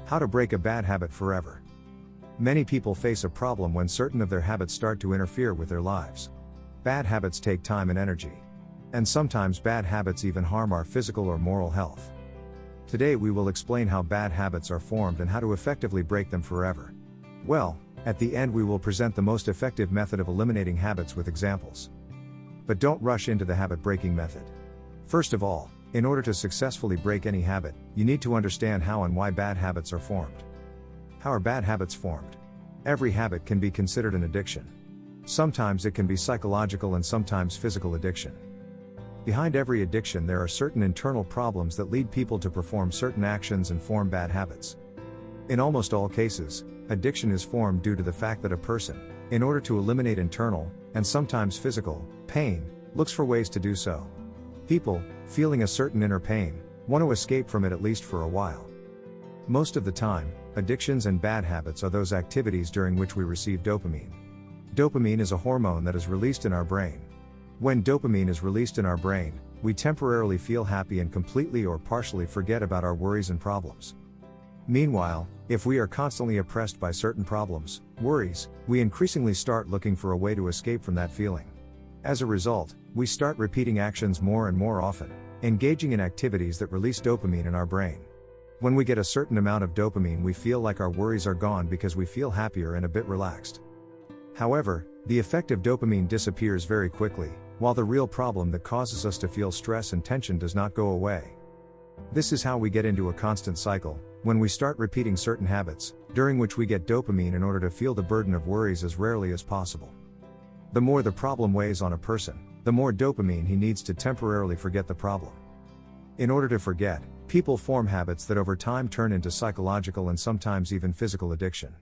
How to break a bad habit forever. Many people face a problem when certain of their habits start to interfere with their lives. Bad habits take time and energy. And sometimes bad habits even harm our physical or moral health. Today we will explain how bad habits are formed and how to effectively break them forever. Well, at the end we will present the most effective method of eliminating habits with examples. But don't rush into the habit breaking method. First of all, in order to successfully break any habit, you need to understand how and why bad habits are formed. How are bad habits formed? Every habit can be considered an addiction. Sometimes it can be psychological and sometimes physical addiction. Behind every addiction there are certain internal problems that lead people to perform certain actions and form bad habits. In almost all cases, addiction is formed due to the fact that a person, in order to eliminate internal, and sometimes physical, pain, looks for ways to do so. People, feeling a certain inner pain, want to escape from it at least for a while. Most of the time, addictions and bad habits are those activities during which we receive dopamine. Dopamine is a hormone that is released in our brain. When dopamine is released in our brain, we temporarily feel happy and completely or partially forget about our worries and problems. Meanwhile, if we are constantly oppressed by certain problems, worries, we increasingly start looking for a way to escape from that feeling. As a result, we start repeating actions more and more often, engaging in activities that release dopamine in our brain. When we get a certain amount of dopamine, we feel like our worries are gone because we feel happier and a bit relaxed. However, the effect of dopamine disappears very quickly, while the real problem that causes us to feel stress and tension does not go away. This is how we get into a constant cycle, when we start repeating certain habits, during which we get dopamine in order to feel the burden of worries as rarely as possible. The more the problem weighs on a person, the more dopamine he needs to temporarily forget the problem. In order to forget, people form habits that over time turn into psychological and sometimes even physical addiction.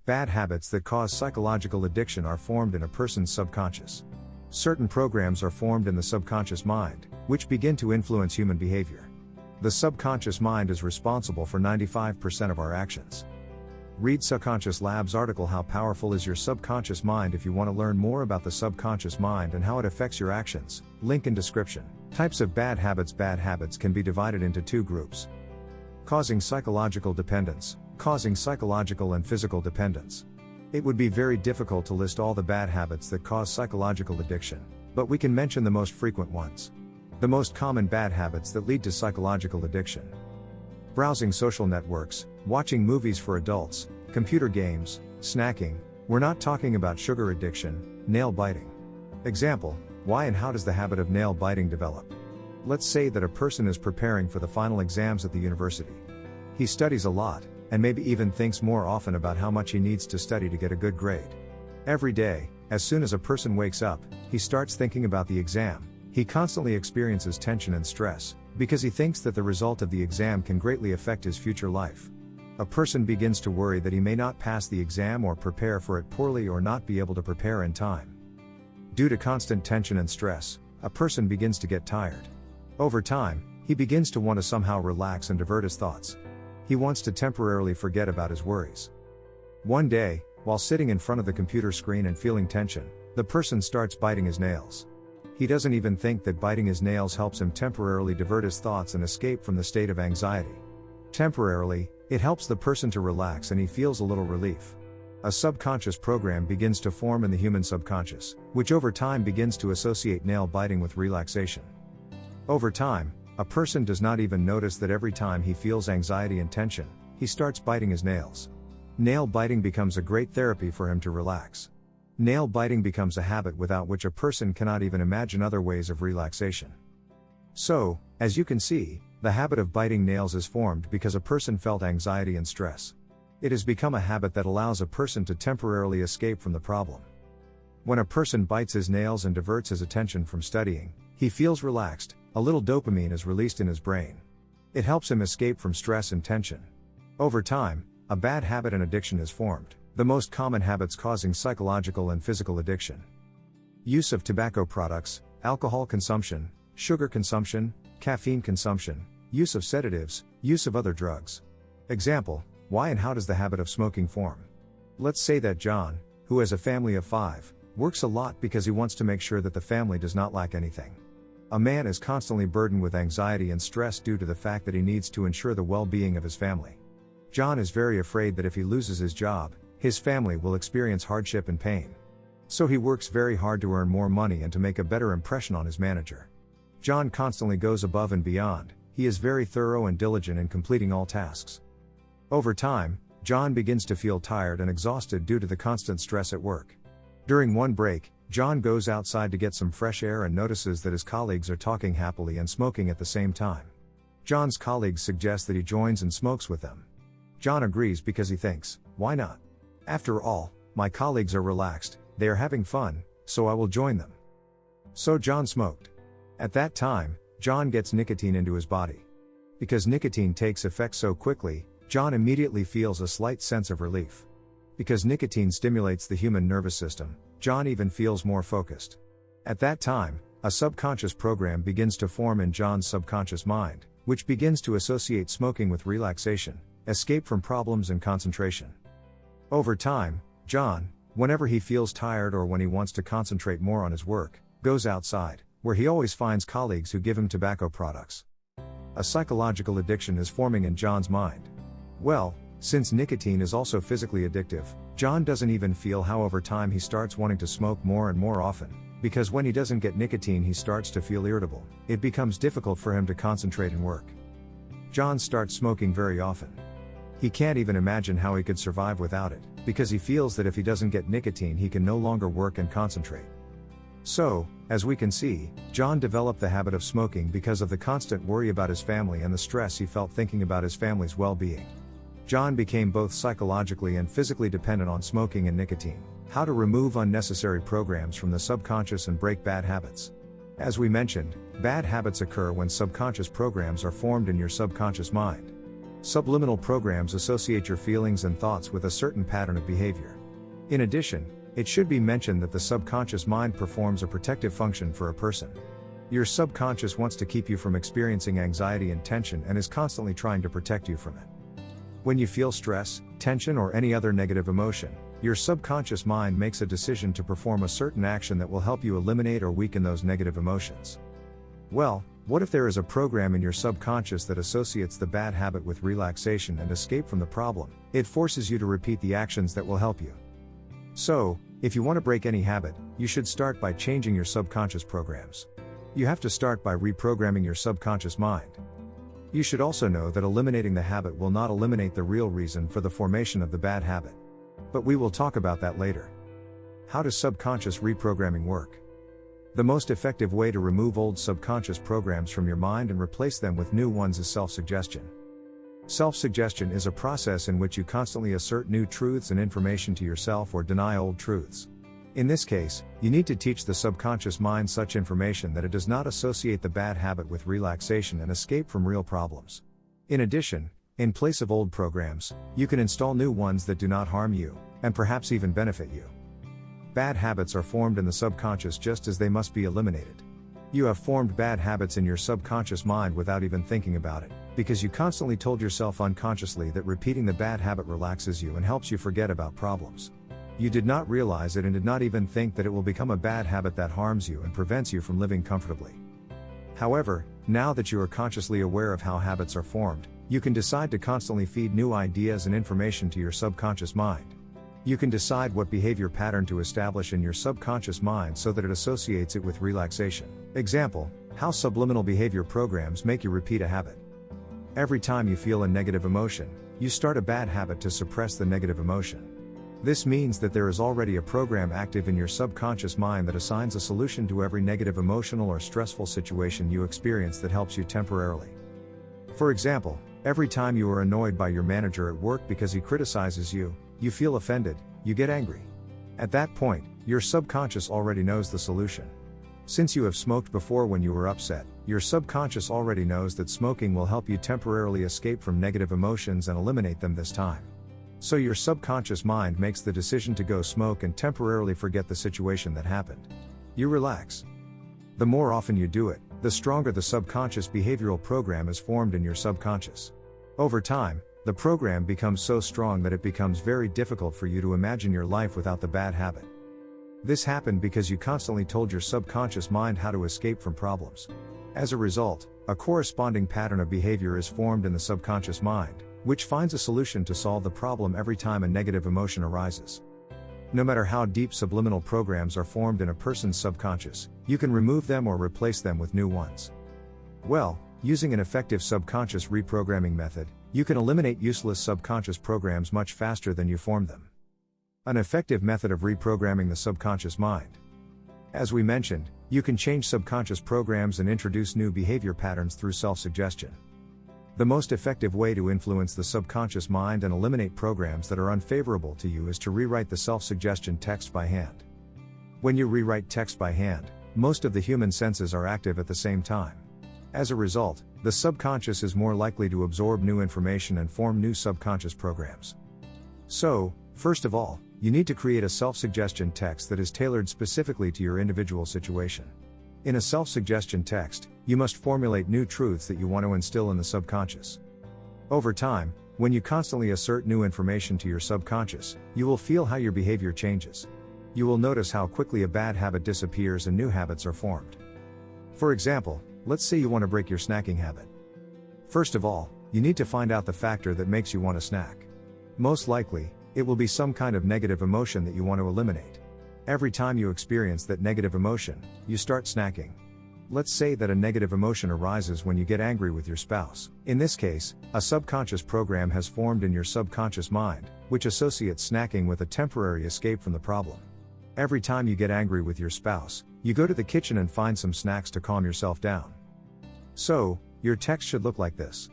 Bad habits that cause psychological addiction are formed in a person's subconscious. Certain programs are formed in the subconscious mind, which begin to influence human behavior. The subconscious mind is responsible for 95% of our actions. Read Subconscious Lab's article How Powerful is Your Subconscious Mind if you want to learn more about the subconscious mind and how it affects your actions. Link in description. Types of bad habits. Bad habits can be divided into two groups. Causing psychological dependence, causing psychological and physical dependence. It would be very difficult to list all the bad habits that cause psychological addiction, but we can mention the most frequent ones. The most common bad habits that lead to psychological addiction. Browsing social networks, watching movies for adults, computer games, snacking. We're not talking about sugar addiction, nail biting. Example, why and how does the habit of nail biting develop? Let's say that a person is preparing for the final exams at the university. He studies a lot, and maybe even thinks more often about how much he needs to study to get a good grade. Every day, as soon as a person wakes up, he starts thinking about the exam. He constantly experiences tension and stress, because he thinks that the result of the exam can greatly affect his future life. A person begins to worry that he may not pass the exam or prepare for it poorly or not be able to prepare in time. Due to constant tension and stress, a person begins to get tired. Over time, he begins to want to somehow relax and divert his thoughts. He wants to temporarily forget about his worries. One day, while sitting in front of the computer screen and feeling tension, the person starts biting his nails. He doesn't even think that biting his nails helps him temporarily divert his thoughts and escape from the state of anxiety. Temporarily, it helps the person to relax and he feels a little relief. A subconscious program begins to form in the human subconscious, which over time begins to associate nail biting with relaxation. Over time, a person does not even notice that every time he feels anxiety and tension, he starts biting his nails. Nail biting becomes a great therapy for him to relax. Nail biting becomes a habit without which a person cannot even imagine other ways of relaxation. So, as you can see, the habit of biting nails is formed because a person felt anxiety and stress. It has become a habit that allows a person to temporarily escape from the problem. When a person bites his nails and diverts his attention from studying, he feels relaxed, a little dopamine is released in his brain. It helps him escape from stress and tension. Over time, a bad habit and addiction is formed. The most common habits causing psychological and physical addiction. Use of tobacco products, alcohol consumption, sugar consumption, caffeine consumption, use of sedatives, use of other drugs. Example, why and how does the habit of smoking form? Let's say that John, who has a family of 5, works a lot because he wants to make sure that the family does not lack anything. A man is constantly burdened with anxiety and stress due to the fact that he needs to ensure the well-being of his family. John is very afraid that if he loses his job, his family will experience hardship and pain. So he works very hard to earn more money and to make a better impression on his manager. John constantly goes above and beyond. He is very thorough and diligent in completing all tasks. Over time, John begins to feel tired and exhausted due to the constant stress at work. During one break, John goes outside to get some fresh air and notices that his colleagues are talking happily and smoking at the same time. John's colleagues suggest that he joins and smokes with them. John agrees because he thinks, why not? After all, my colleagues are relaxed, they are having fun, so I will join them. So John smoked. At that time, John gets nicotine into his body. Because nicotine takes effect so quickly, John immediately feels a slight sense of relief. Because nicotine stimulates the human nervous system, John even feels more focused. At that time, a subconscious program begins to form in John's subconscious mind, which begins to associate smoking with relaxation, escape from problems and concentration. Over time, John, whenever he feels tired or when he wants to concentrate more on his work, goes outside, where he always finds colleagues who give him tobacco products. A psychological addiction is forming in John's mind. Well, since nicotine is also physically addictive, John doesn't even feel how over time he starts wanting to smoke more and more often, because when he doesn't get nicotine he starts to feel irritable. It becomes difficult for him to concentrate and work. John starts smoking very often. He can't even imagine how he could survive without it, because he feels that if he doesn't get nicotine he can no longer work and concentrate. So, as we can see, John developed the habit of smoking because of the constant worry about his family and the stress he felt thinking about his family's well-being. John became both psychologically and physically dependent on smoking and nicotine. How to remove unnecessary programs from the subconscious and break bad habits. As we mentioned, bad habits occur when subconscious programs are formed in your subconscious mind. Subliminal programs associate your feelings and thoughts with a certain pattern of behavior. In addition, it should be mentioned that the subconscious mind performs a protective function for a person. Your subconscious wants to keep you from experiencing anxiety and tension and is constantly trying to protect you from it. When you feel stress, tension, or any other negative emotion, your subconscious mind makes a decision to perform a certain action that will help you eliminate or weaken those negative emotions. Well, what if there is a program in your subconscious that associates the bad habit with relaxation and escape from the problem? It forces you to repeat the actions that will help you. So, if you want to break any habit, you should start by changing your subconscious programs. You have to start by reprogramming your subconscious mind. You should also know that eliminating the habit will not eliminate the real reason for the formation of the bad habit. But we will talk about that later. How does subconscious reprogramming work? The most effective way to remove old subconscious programs from your mind and replace them with new ones is self-suggestion. Self-suggestion is a process in which you constantly assert new truths and information to yourself or deny old truths. In this case, you need to teach the subconscious mind such information that it does not associate the bad habit with relaxation and escape from real problems. In addition, in place of old programs, you can install new ones that do not harm you, and perhaps even benefit you. Bad habits are formed in the subconscious just as they must be eliminated. You have formed bad habits in your subconscious mind without even thinking about it, because you constantly told yourself unconsciously that repeating the bad habit relaxes you and helps you forget about problems. You did not realize it and did not even think that it will become a bad habit that harms you and prevents you from living comfortably. However, now that you are consciously aware of how habits are formed, you can decide to constantly feed new ideas and information to your subconscious mind. You can decide what behavior pattern to establish in your subconscious mind so that it associates it with relaxation. Example, how subliminal behavior programs make you repeat a habit. Every time you feel a negative emotion, you start a bad habit to suppress the negative emotion. This means that there is already a program active in your subconscious mind that assigns a solution to every negative emotional or stressful situation you experience that helps you temporarily. For example, every time you are annoyed by your manager at work because he criticizes you, you feel offended, you get angry. At that point, your subconscious already knows the solution. Since you have smoked before when you were upset, your subconscious already knows that smoking will help you temporarily escape from negative emotions and eliminate them this time. So your subconscious mind makes the decision to go smoke and temporarily forget the situation that happened. You relax. The more often you do it, the stronger the subconscious behavioral program is formed in your subconscious. Over time, the program becomes so strong that it becomes very difficult for you to imagine your life without the bad habit. This happened because you constantly told your subconscious mind how to escape from problems. As a result, a corresponding pattern of behavior is formed in the subconscious mind, which finds a solution to solve the problem every time a negative emotion arises. No matter how deep subliminal programs are formed in a person's subconscious, you can remove them or replace them with new ones. Well, using an effective subconscious reprogramming method, you can eliminate useless subconscious programs much faster than you formed them. An effective method of reprogramming the subconscious mind. As we mentioned, you can change subconscious programs and introduce new behavior patterns through self-suggestion. The most effective way to influence the subconscious mind and eliminate programs that are unfavorable to you is to rewrite the self-suggestion text by hand. When you rewrite text by hand, most of the human senses are active at the same time. As a result, the subconscious is more likely to absorb new information and form new subconscious programs. So, first of all, you need to create a self-suggestion text that is tailored specifically to your individual situation. In a self-suggestion text, you must formulate new truths that you want to instill in the subconscious. Over time, when you constantly assert new information to your subconscious, you will feel how your behavior changes. You will notice how quickly a bad habit disappears and new habits are formed. For example, let's say you want to break your snacking habit. First of all, you need to find out the factor that makes you want to snack. Most likely, it will be some kind of negative emotion that you want to eliminate. Every time you experience that negative emotion, you start snacking. Let's say that a negative emotion arises when you get angry with your spouse. In this case, a subconscious program has formed in your subconscious mind, which associates snacking with a temporary escape from the problem. Every time you get angry with your spouse, you go to the kitchen and find some snacks to calm yourself down. So, your text should look like this.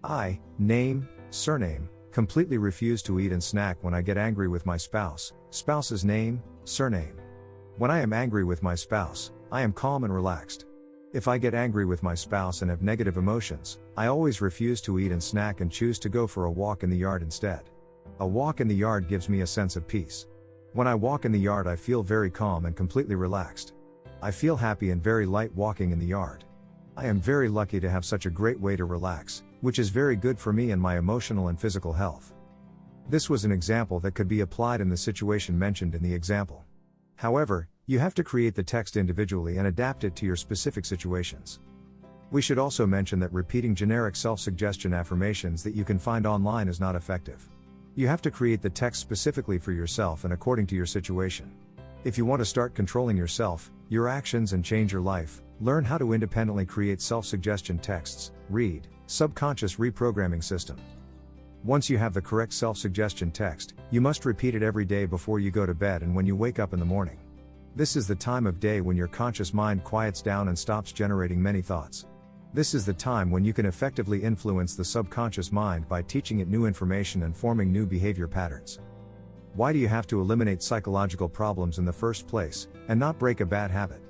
I, name, surname, completely refuse to eat and snack when I get angry with my spouse, spouse's name, surname. When I am angry with my spouse, I am calm and relaxed. If I get angry with my spouse and have negative emotions, I always refuse to eat and snack and choose to go for a walk in the yard instead. A walk in the yard gives me a sense of peace. When I walk in the yard, I feel very calm and completely relaxed. I feel happy and very light walking in the yard. I am very lucky to have such a great way to relax, which is very good for me and my emotional and physical health. This was an example that could be applied in the situation mentioned in the example. However, you have to create the text individually and adapt it to your specific situations. We should also mention that repeating generic self-suggestion affirmations that you can find online is not effective. You have to create the text specifically for yourself and according to your situation. If you want to start controlling yourself, your actions and change your life, learn how to independently create self-suggestion texts, read Subconscious Reprogramming System. Once you have the correct self-suggestion text, you must repeat it every day before you go to bed and when you wake up in the morning. This is the time of day when your conscious mind quiets down and stops generating many thoughts. This is the time when you can effectively influence the subconscious mind by teaching it new information and forming new behavior patterns. Why do you have to eliminate psychological problems in the first place, and not break a bad habit?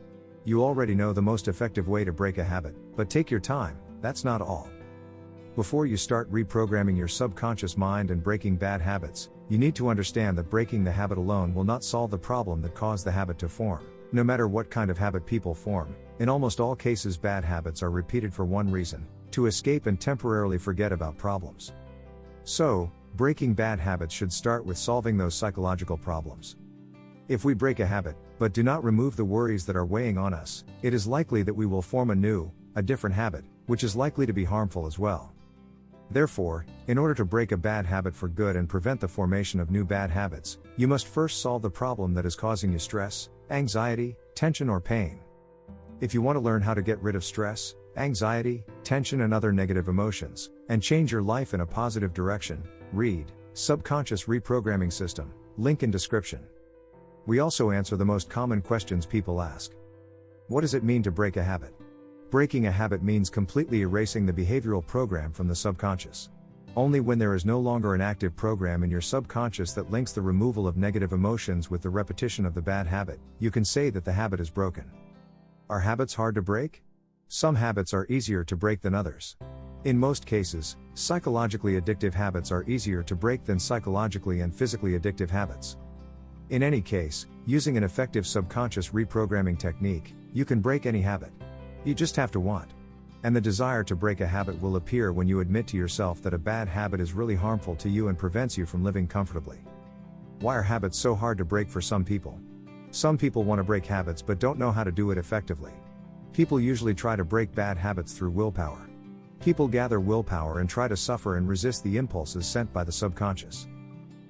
You already know the most effective way to break a habit, but take your time, that's not all. Before you start reprogramming your subconscious mind and breaking bad habits, you need to understand that breaking the habit alone will not solve the problem that caused the habit to form. No matter what kind of habit people form, in almost all cases bad habits are repeated for one reason: to escape and temporarily forget about problems. So, breaking bad habits should start with solving those psychological problems. If we break a habit, but do not remove the worries that are weighing on us, it is likely that we will form a different habit, which is likely to be harmful as well. Therefore, in order to break a bad habit for good and prevent the formation of new bad habits, you must first solve the problem that is causing you stress, anxiety, tension or pain. If you want to learn how to get rid of stress, anxiety, tension and other negative emotions, and change your life in a positive direction, read Subconscious Reprogramming System, link in description. We also answer the most common questions people ask. What does it mean to break a habit? Breaking a habit means completely erasing the behavioral program from the subconscious. Only when there is no longer an active program in your subconscious that links the removal of negative emotions with the repetition of the bad habit, you can say that the habit is broken. Are habits hard to break? Some habits are easier to break than others. In most cases, psychologically addictive habits are easier to break than psychologically and physically addictive habits. In any case, using an effective subconscious reprogramming technique, you can break any habit. You just have to want. And the desire to break a habit will appear when you admit to yourself that a bad habit is really harmful to you and prevents you from living comfortably. Why are habits so hard to break for some people? Some people want to break habits but don't know how to do it effectively. People usually try to break bad habits through willpower. People gather willpower and try to suffer and resist the impulses sent by the subconscious.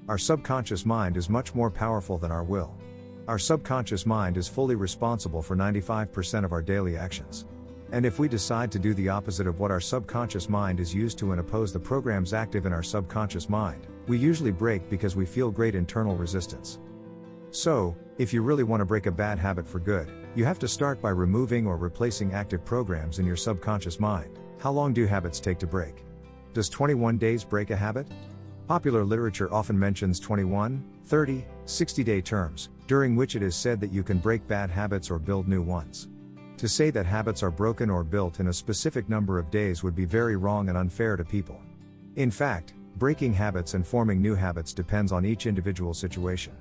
Our subconscious mind is much more powerful than our will. Our subconscious mind is fully responsible for 95% of our daily actions. And if we decide to do the opposite of what our subconscious mind is used to and oppose the programs active in our subconscious mind, we usually break because we feel great internal resistance. So, if you really want to break a bad habit for good, you have to start by removing or replacing active programs in your subconscious mind. How long do habits take to break? Does 21 days break a habit? Popular literature often mentions 21, 30, 60-day terms, during which it is said that you can break bad habits or build new ones. To say that habits are broken or built in a specific number of days would be very wrong and unfair to people. In fact, breaking habits and forming new habits depends on each individual situation.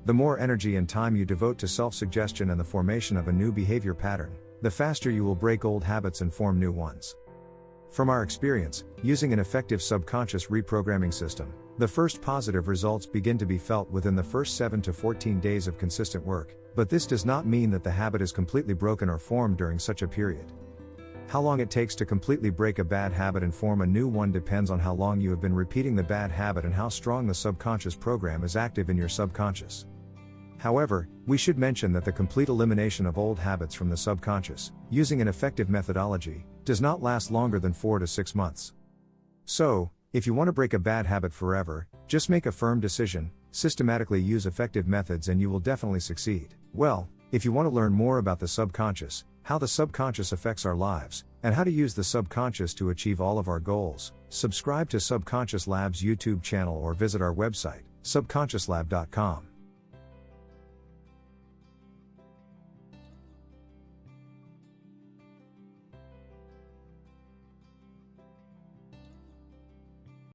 The more energy and time you devote to self-suggestion and the formation of a new behavior pattern, the faster you will break old habits and form new ones. From our experience, using an effective subconscious reprogramming system, the first positive results begin to be felt within the first 7 to 14 days of consistent work, but this does not mean that the habit is completely broken or formed during such a period. How long it takes to completely break a bad habit and form a new one depends on how long you have been repeating the bad habit and how strong the subconscious program is active in your subconscious. However, we should mention that the complete elimination of old habits from the subconscious, using an effective methodology, does not last longer than 4 to 6 months. So, if you want to break a bad habit forever, just make a firm decision, systematically use effective methods, and you will definitely succeed. Well, if you want to learn more about the subconscious, how the subconscious affects our lives, and how to use the subconscious to achieve all of our goals, subscribe to Subconscious Lab's YouTube channel or visit our website, subconsciouslab.com.